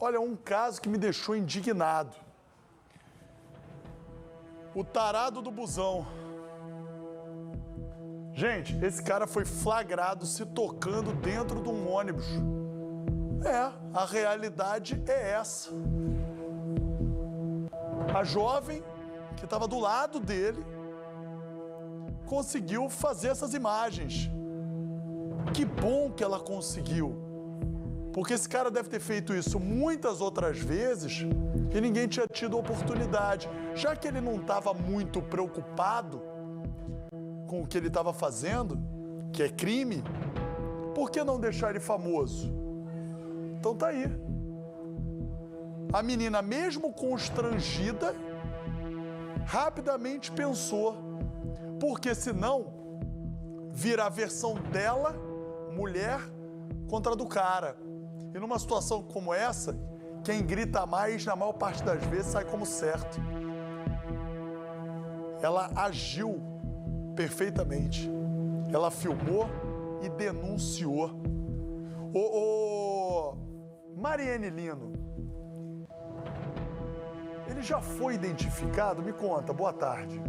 Olha, um caso que me deixou indignado. O tarado do busão. Gente, esse cara foi flagrado se tocando dentro de um ônibus. A realidade é essa. A jovem que estava do lado dele conseguiu fazer essas imagens. Que bom que ela conseguiu. Porque esse cara deve ter feito isso muitas outras vezes e ninguém tinha tido oportunidade. Já que ele não estava muito preocupado com o que ele estava fazendo, que é crime, por que não deixar ele famoso? Então tá aí. A menina, mesmo constrangida, rapidamente pensou, porque senão vira a versão dela, mulher, contra a do cara. E numa situação como essa, quem grita mais, na maior parte das vezes, sai como certo. Ela agiu perfeitamente. Ela filmou e denunciou. Mariene Lino, ele já foi identificado? Me conta, boa tarde.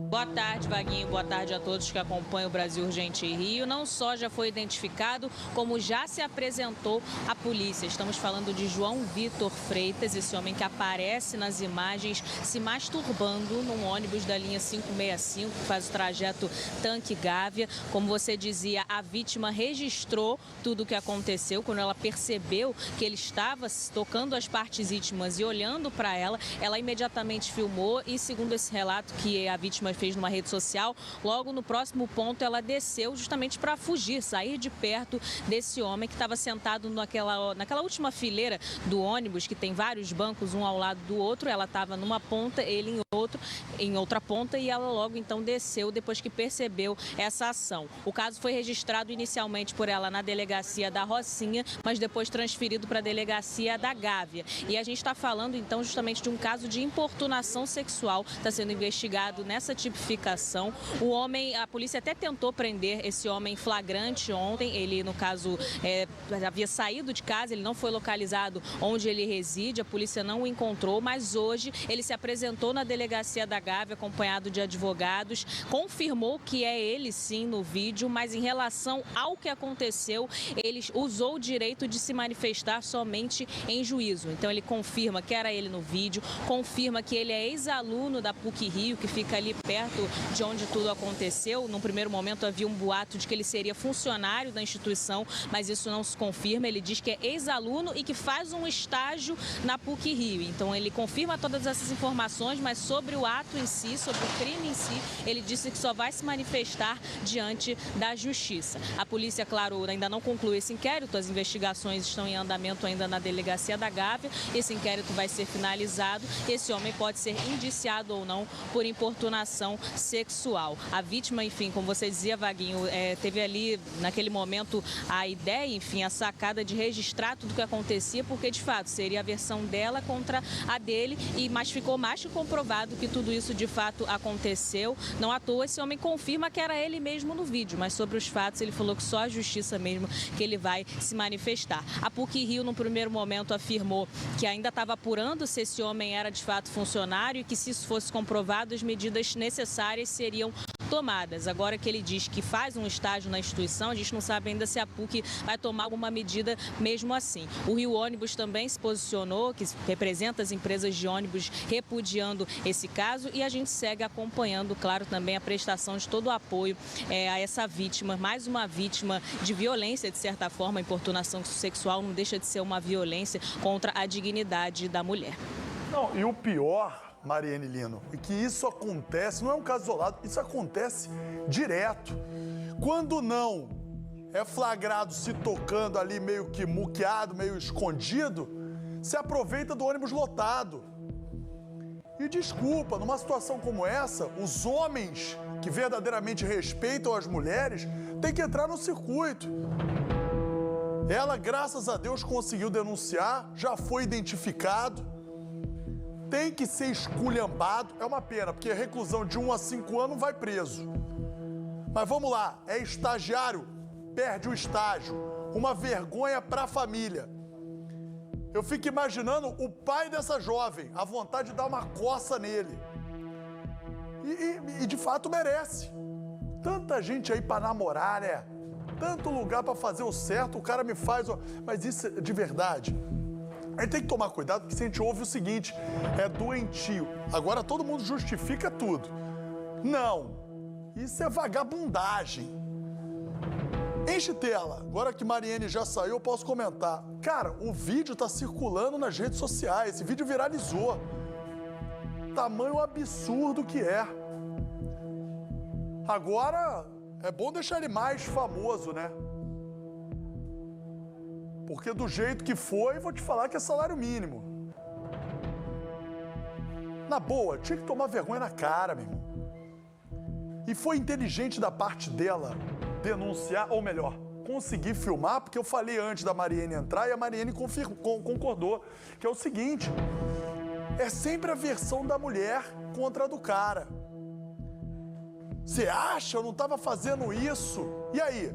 Boa tarde, Vaguinho. Boa tarde a todos que acompanham o Brasil Urgente e Rio. Não só já foi identificado, como já se apresentou à polícia. Estamos falando de João Vitor Freitas, esse homem que aparece nas imagens se masturbando num ônibus da linha 565, que faz o trajeto Tanque-Gávea. Como você dizia, a vítima registrou tudo o que aconteceu. Quando ela percebeu que ele estava tocando as partes íntimas e olhando para ela, ela imediatamente filmou e, segundo esse relato que a vítima fez numa rede social, logo no próximo ponto ela desceu justamente para fugir, sair de perto desse homem que estava sentado naquela última fileira do ônibus, que tem vários bancos um ao lado do outro. Ela estava numa ponta, ele em outra ponta, e ela logo então desceu depois que percebeu essa ação. O caso foi registrado inicialmente por ela na delegacia da Rocinha, mas depois transferido para a delegacia da Gávea. E a gente está falando então justamente de um caso de importunação sexual, está sendo investigado nessa tipificação. O homem, a polícia até tentou prender esse homem em flagrante ontem. Ele, no caso, havia saído de casa, ele não foi localizado onde ele reside, a polícia não o encontrou, mas hoje ele se apresentou na delegacia da Gávea acompanhado de advogados, confirmou que é ele sim no vídeo, mas em relação ao que aconteceu, ele usou o direito de se manifestar somente em juízo. Então ele confirma que era ele no vídeo, confirma que ele é ex-aluno da PUC-Rio, que fica ali perto de onde tudo aconteceu. Num primeiro momento havia um boato de que ele seria funcionário da instituição, mas isso não se confirma. Ele diz que é ex-aluno e que faz um estágio na PUC-Rio. Então ele confirma todas essas informações, mas sobre o ato em si, sobre o crime em si, ele disse que só vai se manifestar diante da justiça. A polícia, claro, ainda não concluiu esse inquérito, as investigações estão em andamento ainda na delegacia da Gávea. Esse inquérito vai ser finalizado. Esse homem pode ser indiciado ou não por importunação sexual. A vítima, enfim, como você dizia, Vaguinho, teve ali, naquele momento, a ideia, enfim, a sacada de registrar tudo o que acontecia, porque, de fato, seria a versão dela contra a dele, mas ficou mais que comprovado que tudo isso, de fato, aconteceu. Não à toa, esse homem confirma que era ele mesmo no vídeo, mas sobre os fatos, ele falou que só a justiça mesmo que ele vai se manifestar. A PUC-Rio, no primeiro momento, afirmou que ainda estava apurando se esse homem era, de fato, funcionário e que, se isso fosse comprovado, as medidas necessárias seriam tomadas. Agora que ele diz que faz um estágio na instituição, a gente não sabe ainda se a PUC vai tomar alguma medida mesmo assim. O Rio Ônibus também se posicionou, que representa as empresas de ônibus, repudiando esse caso, e a gente segue acompanhando, claro, também a prestação de todo o apoio a essa vítima, mais uma vítima de violência, de certa forma. A importunação sexual não deixa de ser uma violência contra a dignidade da mulher. Não, e o pior, Mariene Lino, é que isso acontece, não é um caso isolado, isso acontece direto. Quando não é flagrado se tocando ali meio que muqueado, meio escondido, se aproveita do ônibus lotado. E desculpa, numa situação como essa, os homens que verdadeiramente respeitam as mulheres têm que entrar no circuito. Ela, graças a Deus, conseguiu denunciar, já foi identificado. Tem que ser esculhambado. É uma pena, porque a reclusão de 1 a 5 anos vai preso. Mas vamos lá, é estagiário, perde o estágio. uma vergonha para a família. Eu fico imaginando o pai dessa jovem, a vontade de dar uma coça nele. E de fato merece. Tanta gente aí para namorar, né? Tanto lugar para fazer o certo, o cara me faz... Mas isso é de verdade. A gente tem que tomar cuidado, porque se a gente ouve o seguinte, é doentio. Agora todo mundo justifica tudo. Não, isso é vagabundagem. Enche tela. Agora que Mariene já saiu, eu posso comentar. Cara, o vídeo tá circulando nas redes sociais, esse vídeo viralizou. Tamanho absurdo que é. Agora, é bom deixar ele mais famoso, né? Porque do jeito que foi, vou te falar que é salário mínimo. Na boa, tinha que tomar vergonha na cara, meu irmão. E foi inteligente da parte dela denunciar, ou melhor, conseguir filmar, porque eu falei antes da Mariene entrar e a Mariene concordou, que é o seguinte, é sempre a versão da mulher contra a do cara. Você acha? Eu não estava fazendo isso? E aí?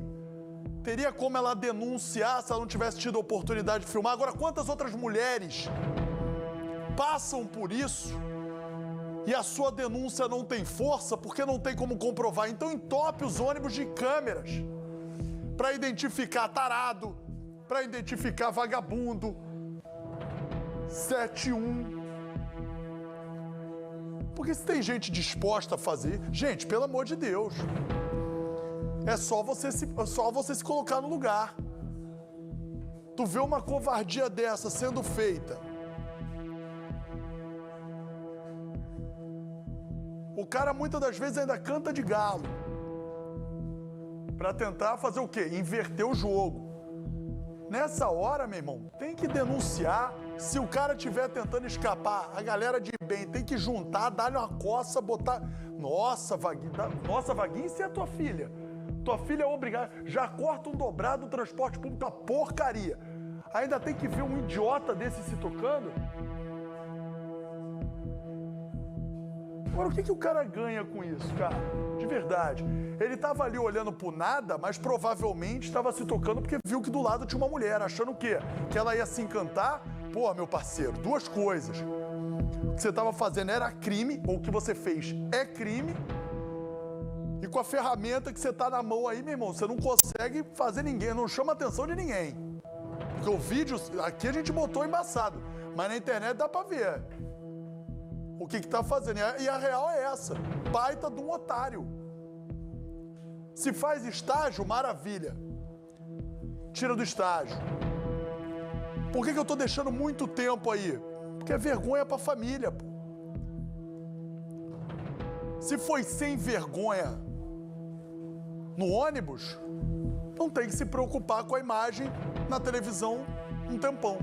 Teria como ela denunciar se ela não tivesse tido a oportunidade de filmar? Agora, quantas outras mulheres passam por isso e a sua denúncia não tem força porque não tem como comprovar? Então entope os ônibus de câmeras para identificar tarado, para identificar vagabundo. 71. Porque se tem gente disposta a fazer... Gente, pelo amor de Deus... É só você se colocar no lugar. Tu vê uma covardia dessa sendo feita. O cara muitas das vezes ainda canta de galo. Pra tentar fazer o quê? Inverter o jogo. Nessa hora, meu irmão, tem que denunciar. Se o cara estiver tentando escapar, a galera de bem tem que juntar, dar-lhe uma coça, botar... Nossa, Vaguinho, se é tua filha. Tua filha é obrigada, já corta um dobrado do transporte público, uma porcaria. Ainda tem que ver um idiota desse se tocando? Agora, o que o cara ganha com isso, cara? De verdade. Ele estava ali olhando pro nada, mas provavelmente estava se tocando porque viu que do lado tinha uma mulher, achando o quê? Que ela ia se encantar? Pô, meu parceiro, duas coisas. O que você estava fazendo era crime, ou o que você fez é crime. E com a ferramenta que você tá na mão aí, meu irmão, você não consegue fazer ninguém, não chama a atenção de ninguém. Porque o vídeo, aqui a gente botou embaçado, mas na internet dá pra ver o que tá fazendo. E a real é essa, baita de um otário. Se faz estágio, maravilha. Tira do estágio. Por que eu tô deixando muito tempo aí? Porque é vergonha pra família, pô. Se foi sem vergonha no ônibus, não tem que se preocupar com a imagem na televisão um tempão.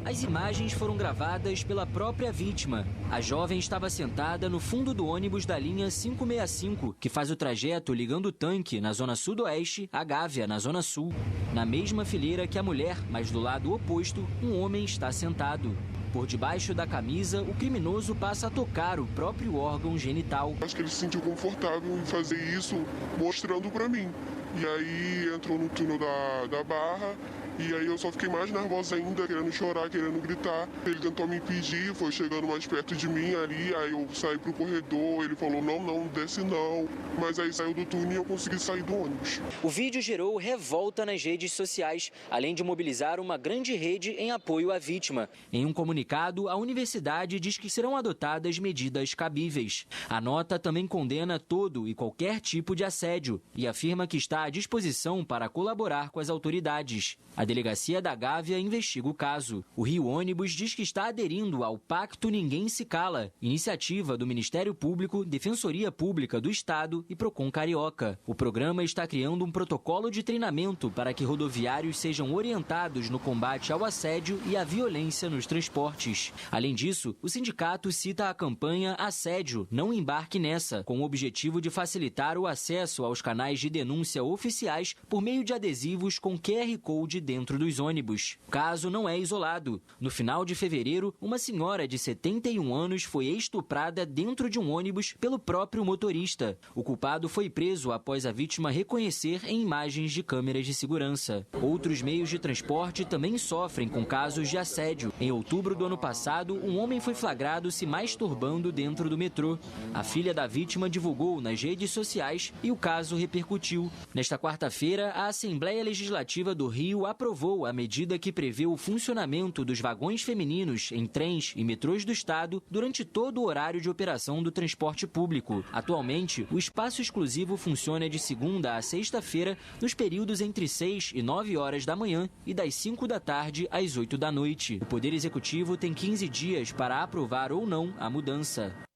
As imagens foram gravadas pela própria vítima. A jovem estava sentada no fundo do ônibus da linha 565, que faz o trajeto ligando o Tanque, na zona sudoeste, a Gávea, na zona sul. Na mesma fileira que a mulher, mas do lado oposto, um homem está sentado. Por debaixo da camisa, o criminoso passa a tocar o próprio órgão genital. Acho que ele se sentiu confortável em fazer isso, mostrando pra mim. E aí entrou no túnel da Barra, e aí eu só fiquei mais nervosa ainda, querendo chorar, querendo gritar. Ele tentou me impedir, foi chegando mais perto de mim ali, aí eu saí pro corredor, ele falou, não, desce não. Mas aí saiu do túnel e eu consegui sair do ônibus. O vídeo gerou revolta nas redes sociais, além de mobilizar uma grande rede em apoio à vítima. Em um comunicado, a universidade diz que serão adotadas medidas cabíveis. A nota também condena todo e qualquer tipo de assédio e afirma que está à disposição para colaborar com as autoridades. A delegacia da Gávea investiga o caso. O Rio Ônibus diz que está aderindo ao Pacto Ninguém Se Cala, iniciativa do Ministério Público, Defensoria Pública do Estado e Procon Carioca. O programa está criando um protocolo de treinamento para que rodoviários sejam orientados no combate ao assédio e à violência nos transportes. Além disso, o sindicato cita a campanha Assédio, Não Embarque Nessa, com o objetivo de facilitar o acesso aos canais de denúncia oficiais por meio de adesivos com QR Code dentro dentro dos ônibus. O caso não é isolado. No final de fevereiro, uma senhora de 71 anos foi estuprada dentro de um ônibus pelo próprio motorista. O culpado foi preso após a vítima reconhecer em imagens de câmeras de segurança. Outros meios de transporte também sofrem com casos de assédio. Em outubro do ano passado, um homem foi flagrado se masturbando dentro do metrô. A filha da vítima divulgou nas redes sociais e o caso repercutiu. Nesta quarta-feira, a Assembleia Legislativa do Rio aprovou a medida que prevê o funcionamento dos vagões femininos em trens e metrôs do estado durante todo o horário de operação do transporte público. Atualmente, o espaço exclusivo funciona de segunda a sexta-feira nos períodos entre 6 e 9 horas da manhã e das 5 da tarde às 8 da noite. O Poder Executivo tem 15 dias para aprovar ou não a mudança.